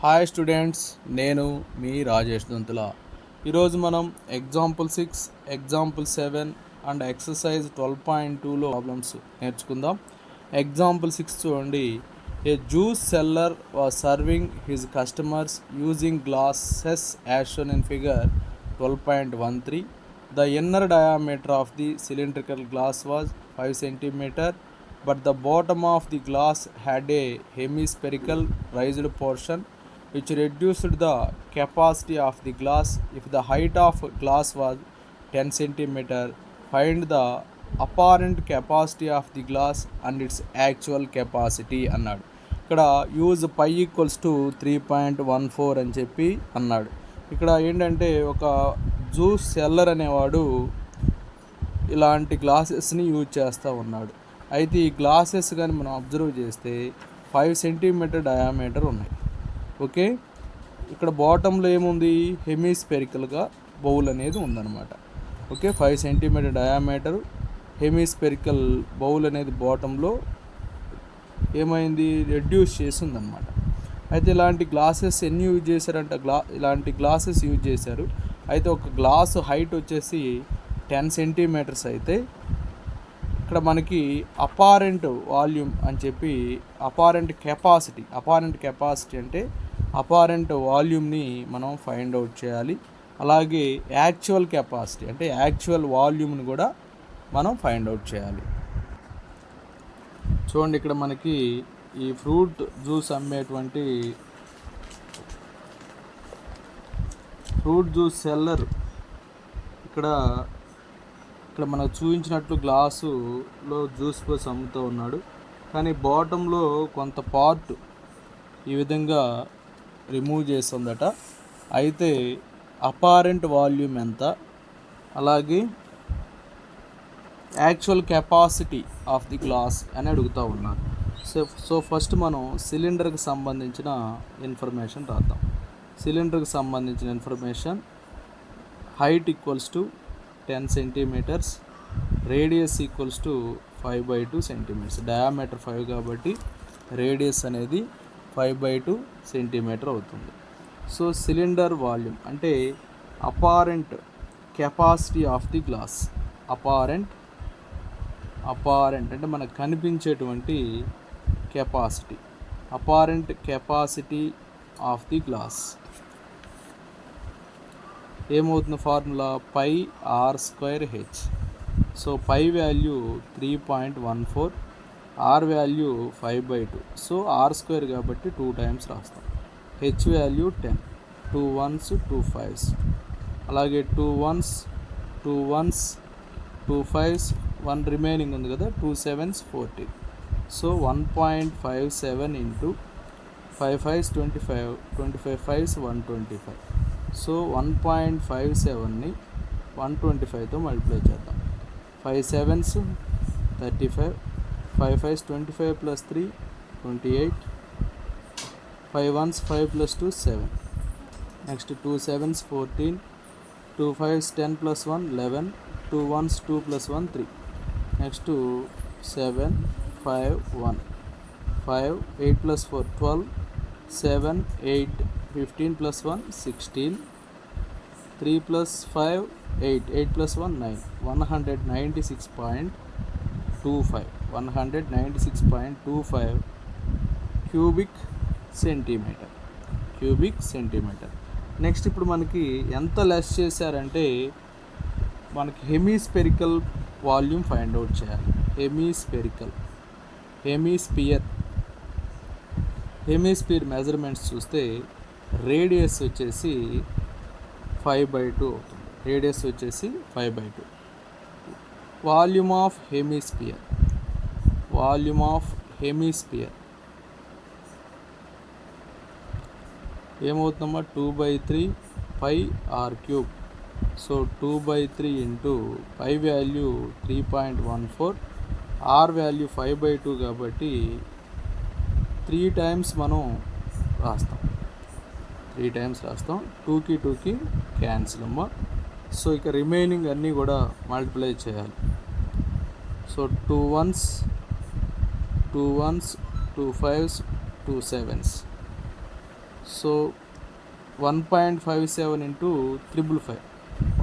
Hi students, నేను మీ రాజేష్ దొంతుల. ఈరోజు మనం ఎగ్జాంపుల్ 6, ఎగ్జాంపుల్ 7 అండ్ ఎక్సర్సైజ్ 12.2లో ప్రాబ్లమ్స్ నేర్చుకుందాం. ఎగ్జాంపుల్ 6 చూడండి. A juice seller was serving his customers using glasses as shown in figure 12.13. The inner diameter of the cylindrical glass was 5 cm, but the bottom of the glass had a hemispherical raised portion which reduced the capacity of the glass. If the height of glass was 10 cm, find the apparent capacity of the glass and its actual capacity అన్నాడు. ఇక్కడ use pi equals to 3.14 అని చెప్పి అన్నాడు. ఇక్కడ ఏంటంటే ఒక juice seller అనేవాడు ఇలాంటి గ్లాసెస్ని యూజ్ చేస్తూ ఉన్నాడు. అయితే ఈ గ్లాసెస్ కానీ మనం అబ్జర్వ్ చేస్తే 5 సెంటీమీటర్ డయామీటర్ ఉన్నాయి. ఓకే, ఇక్కడ బాటంలో ఏముంది, హెమిస్పెరికల్గా బౌల్ అనేది ఉందన్నమాట. Okay, 5 centimetre diameter hemispherical bowl అనేది బాటంలో ఏమైంది, రెడ్యూస్ చేసి ఉందన్నమాట. అయితే ఇలాంటి గ్లాసెస్ ఎన్ని యూజ్ చేశారంట, ఇలాంటి గ్లాసెస్ యూజ్ చేశారు. అయితే ఒక గ్లాసు హైట్ వచ్చేసి 10 సెంటీమీటర్స్ అయితే ఇక్కడ మనకి అపారెంట్ వాల్యూమ్ అని చెప్పి అపారెంట్ కెపాసిటీ అంటే అపారెంట్ వాల్యూమ్ని మనం ఫైండ్ అవుట్ చేయాలి. అలాగే యాక్చువల్ కెపాసిటీ అంటే యాక్చువల్ వాల్యూమ్ని కూడా మనం ఫైండ్ అవుట్ చేయాలి. చూడండి, ఇక్కడ మనకి ఈ ఫ్రూట్ జ్యూస్ అమ్మేటువంటి ఫ్రూట్ జ్యూస్ సెల్లర్ ఇక్కడ మనకు చూపించినట్లు గ్లాసులో జ్యూస్ పోసి అమ్ముతూ ఉన్నాడు. కానీ బాటంలో కొంత పార్ట్ ఈ విధంగా రిమూవ్ చేస్తుందట. అయితే అపారెంట్ వాల్యూమ్ ఎంత, అలాగే actual capacity of the glass అని అడుగుతూ ఉన్నారు. సో ఫస్ట్ మనం సిలిండర్కి సంబంధించిన ఇన్ఫర్మేషన్ రాద్దాం. సిలిండర్కి సంబంధించిన information, height equals to 10 centimetres, radius equals to 5/2 centimetres. Diameter 5 కాబట్టి రేడియస్ అనేది 5/2 సెంటీమీటర్ అవుతుంది. సో సిలిండర్ వాల్యూమ్ అంటే apparent capacity of the glass. Apparent అంటే మనకు కనిపించేటువంటి capacity, apparent capacity of the glass ఏమవుతుంది, formula pi r²h. So pi value 3.14, r value 5/2. So r² కాబట్టి 2 times రాస్తాం. హెచ్ వాల్యూ 10, 2 1s 2 5s, అలాగే 2 1s 2 5s, 1 remaining ఉంది కదా, 2 7s 14. So 1.57 into 5 5s 25, 25 5s 125. So 1.57ని 125తో మల్టిప్లై చేద్దాం. 5 7s 35, 5 5s 25 + 3 28, 5 1s 5 + 2 7, next 2 7s 14, 2 5s 10 + 1 11, 2 1s 2 + 1 3, next 7 5 1 5, 8 + 4 12, 7 8 15 + 1 16, 3 + 5 8, 8 + 1 9, 196.25 cubic centimetre. Next ఇప్పుడు మనకి ఎంత లెస్ చేశారంటే మనకి హెమిస్పెరికల్ వాల్యూమ్ ఫైండ్ అవుట్ చేయాలి. హెమిస్పియర్ మెజర్మెంట్స్ చూస్తే రేడియస్ వచ్చేసి 5/2 అవుతుంది. రేడియస్ వచ్చేసి 5/2. వాల్యూమ్ ఆఫ్ హెమిస్పియర్ ఏమవుతుందమ్మా, 2/3 pi r³. So 2/3 into pi value 3.14, r value 5/2 కాబట్టి 3 టైమ్స్ మనం రాస్తాం. 2కి 2కి క్యాన్సిల్ అమ్మ. సో ఇక రిమైనింగ్ అన్నీ కూడా మల్టిప్లై చేయాలి. So 2 1s 2 5s 2 7s, so 1.57 into 555,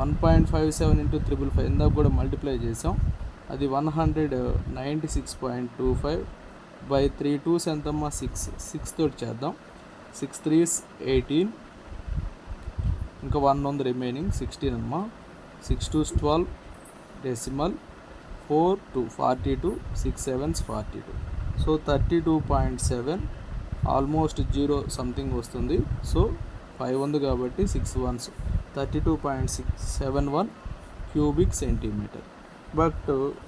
1.57 into 555 ఇందాక కూడా మల్టిప్లై చేసాం, అది 196.25 బై 3 2s ఎంతమ్మా 6 తోటి చేద్దాం. 6 3s 18, ఇంకా 1 ఉంది రిమైనింగ్ 16 అమ్మా. 6 2s 12 decimal 4 2 42, 6 7s 42. So 32.7, almost 0 something వస్తుంది. సో 5 ఉంది కాబట్టి 6 1s 32.671 cubic centimeter. But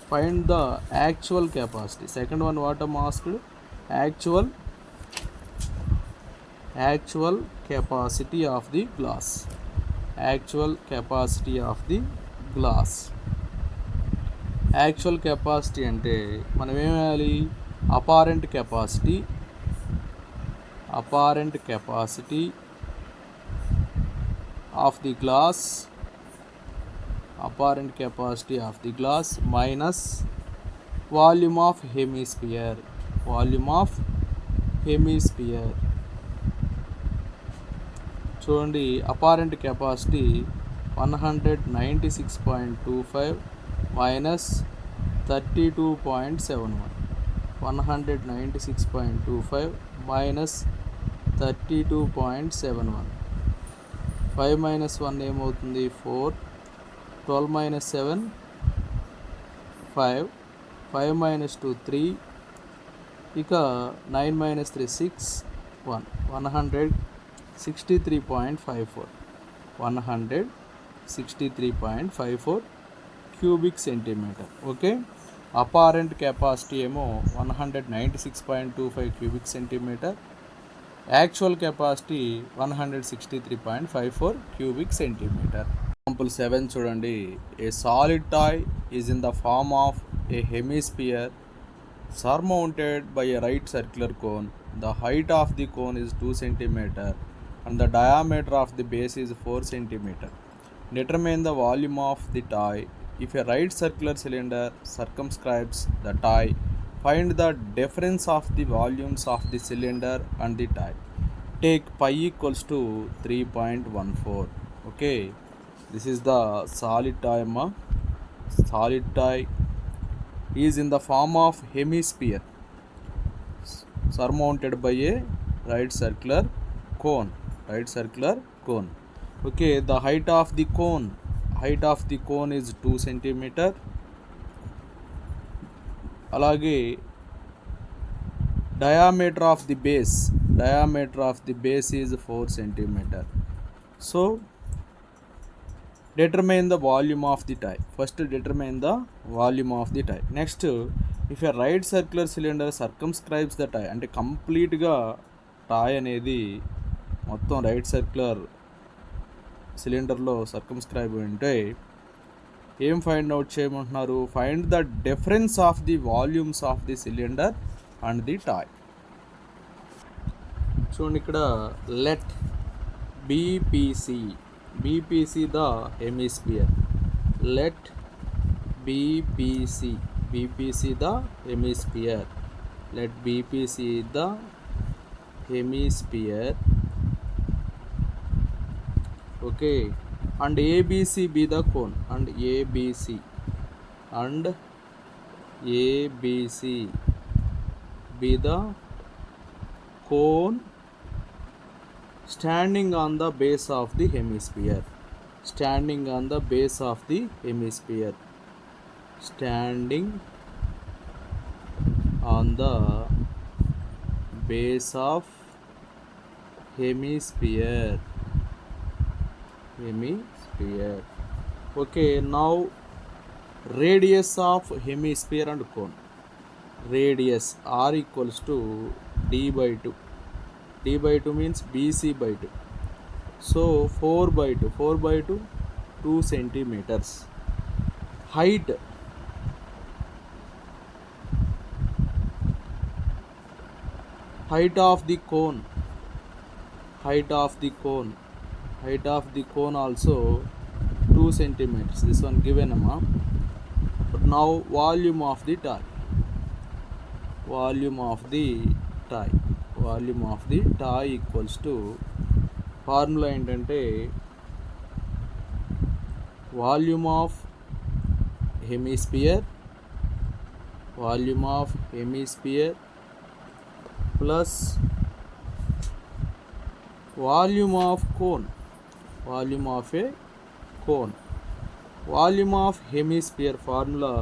find the actual capacity. Second one what I'm asked, actual capacity of the glass. Actual capacity of the glass. Actual capacity అంటే మనం ఏం వేయాలి, apparent capacity of the glass, apparent capacity of the glass minus volume of hemisphere, చూడండి apparent capacity 196.25 minus 32.71, 196.25 minus 32.71, 5 minus 1 ఏమవుతుంది 4, 12 minus 7 5, 5 minus 2 3, ఇక 9 minus 3 6, 163.54, 163.54 cubic centimetre. Okay, apparent capacity ఏమో 196.25 cubic centimetre, actual capacity 163.54 cubic centimetre. Example 7 చూడండి. A solid toy is in the form of a hemisphere surmounted by a right circular cone. The height of the cone is 2 cm and the diameter of the base is 4 cm. Determine the volume of the toy. If a right circular cylinder circumscribes the toy, find the difference of the volumes of the cylinder and the toy. Take pi equals to 3.14. Okay, this is the solid toy. Solid toy is in the form of hemisphere surmounted by a right circular cone. Okay, the height of the cone is 2 cm. అలాగే diameter of the base is 4 cm. So determine the volume of the tie. First determine the volume of the tie. Next, if a right circular cylinder circumscribes the tie, అంటే కంప్లీట్గా toy అనేది మొత్తం right circular సిలిండర్లో సర్కమ్స్క్రైబ్ ఉంటే ఏం find out చేయమంటున్నారు, find the difference of the volumes of the cylinder and the toy. చూడండి ఇక్కడ let BPC the hemisphere. Let BPC the hemisphere. Let BPC the hemisphere. Okay, and ABC be the cone. And ABC be the cone standing on the base of the hemisphere. Standing on the base of the hemisphere. Standing on the base of hemisphere. Okay, now radius of hemisphere and cone. Radius R equals to D by 2. D by 2 means BC by 2. So 4 by 2, 2 centimeters. Height of the cone. Height of the cone also 2 centimeters. This one given amount. But now volume of the tie. Volume of the toy equals to formula ఏంటంటే volume of hemisphere plus volume of cone, volume of a cone. Volume of hemisphere formula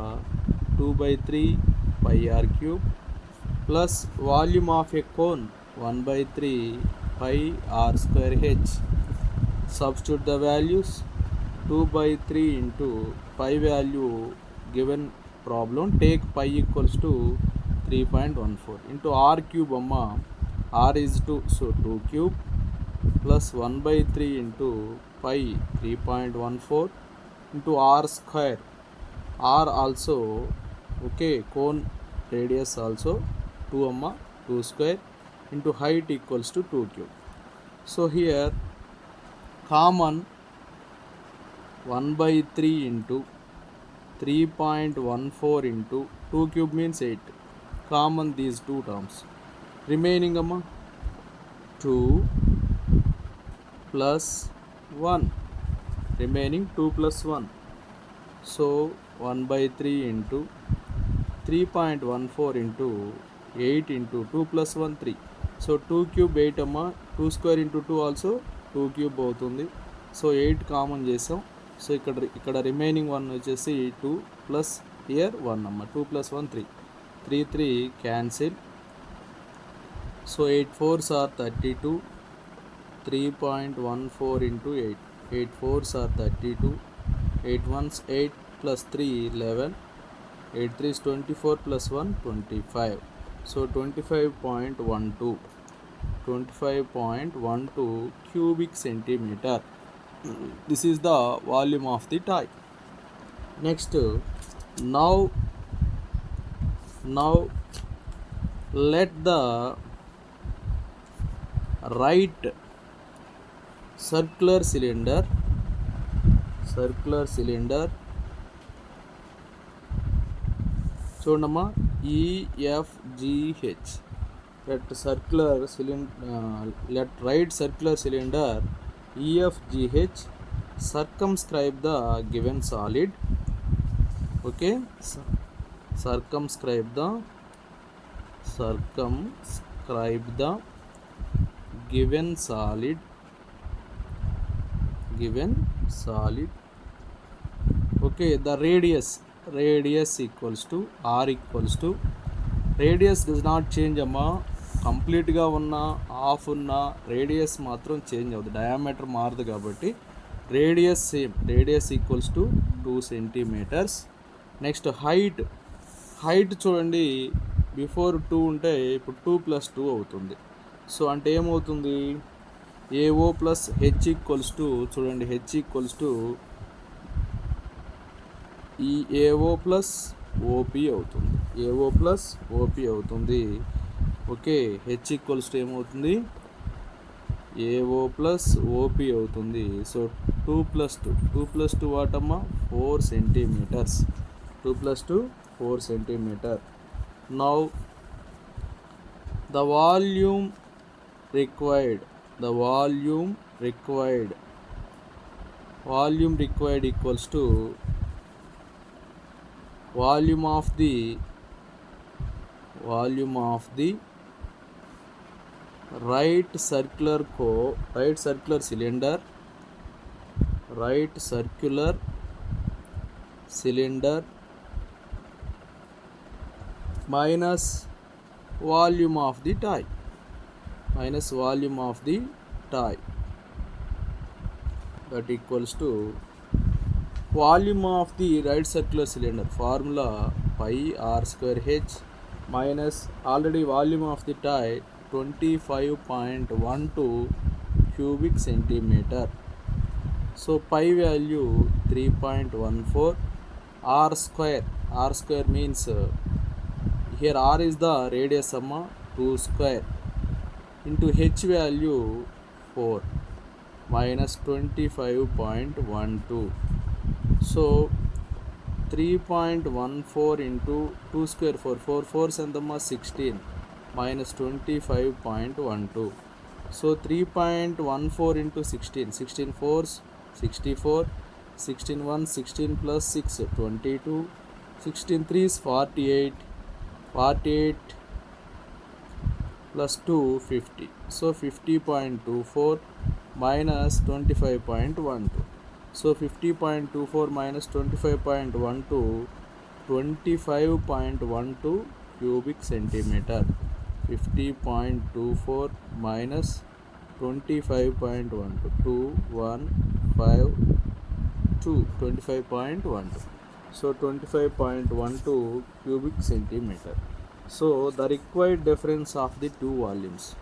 2/3 pi r cube plus volume of a cone 1/3 pi r square h. Substitute the values. 2/3 into pi value given problem, take pi equals to 3.14 into r cube amma, r is 2, so 2 cube plus 1/3 into pi 3.14 into r square, r also okay, cone radius also 2 amma, 2 square into height equals to 2 cube. So here common 1/3 into 3.14 into 2 cube means 8. Common these two terms. Remaining amma 2 plus 1. Remaining 2 plus 1. So 1/3 into 3.14 into 8 into 2 plus 1 3. So 2 cube 8 amma, 2 square into 2 also 2 cube అవుతుంది. So 8 common చేసాం. So ఇక్కడ remaining 1 వచ్చేసి 2 plus here 1 అమ్మ, 2 plus 1 3, 3 cancel. So 8 4s are 32, 3.14 into 8, 8 4s are 32, 8 1s 8 plus 3 11, 8 3s 24 plus 1 25. So 25.12 cubic centimeter. This is the volume of the toy. Next, now let the right circular cylinder చూడమ్మా EFGH, let right circular cylinder EFGH circumscribe the given solid. Okay, circumscribe the given solid. Okay, the radius equals to r equals to, radius does not change amma, కంప్లీట్గా ఉన్న half ఉన్న radius మాత్రం change అవుతుంది, diameter మారదు కాబట్టి radius same, radius equals to 2 centimeters. Next height చూడండి, before 2 ఉంటే ఇప్పుడు 2 plus 2 అవుతుంది. సో అంటే ఏమవుతుంది, AO plus H equals to, చూడండి హెచ్ ఈక్వల్స్ టు ఈ AO ప్లస్ ఓపీ అవుతుంది, AO ప్లస్ ఓపీ అవుతుంది. ఓకే, హెచ్ ఈక్వల్స్ టు ఏమవుతుంది, AO ప్లస్ ఓపీ అవుతుంది. So 2 plus 2 వాటమ్మా 4 centimeters, 2 plus 2 4 centimeter. Now the volume required equals to volume of the right circular cylinder minus volume of the tie, that equals to volume of the right circular cylinder, formula pi r square h minus already volume of the tie 25.12 cubic centimeter. So pi value 3.14, r square means here r is the radius amma, 2 square into h value 4 minus 25.12. So 3.14 into 2 square 4 4 4s and 16, minus 25.12. So 3.14 into 16, 16 fours 64, 16 1 16 plus 6 22, 16 3s 48, 48 plus 2 50. So 50.24 minus 25.12. So 50.24 minus 25.12, 25.12 cubic centimeter. 50.24 minus 25.12, 2152, 25.12. So 25.12 cubic centimeter. So the required difference of the two volumes.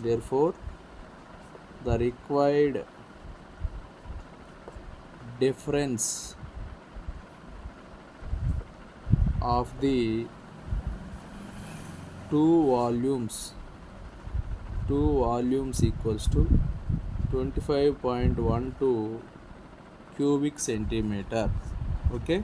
Therefore, the required difference of the two volumes equals to 25.12 cubic centimeter. Okay.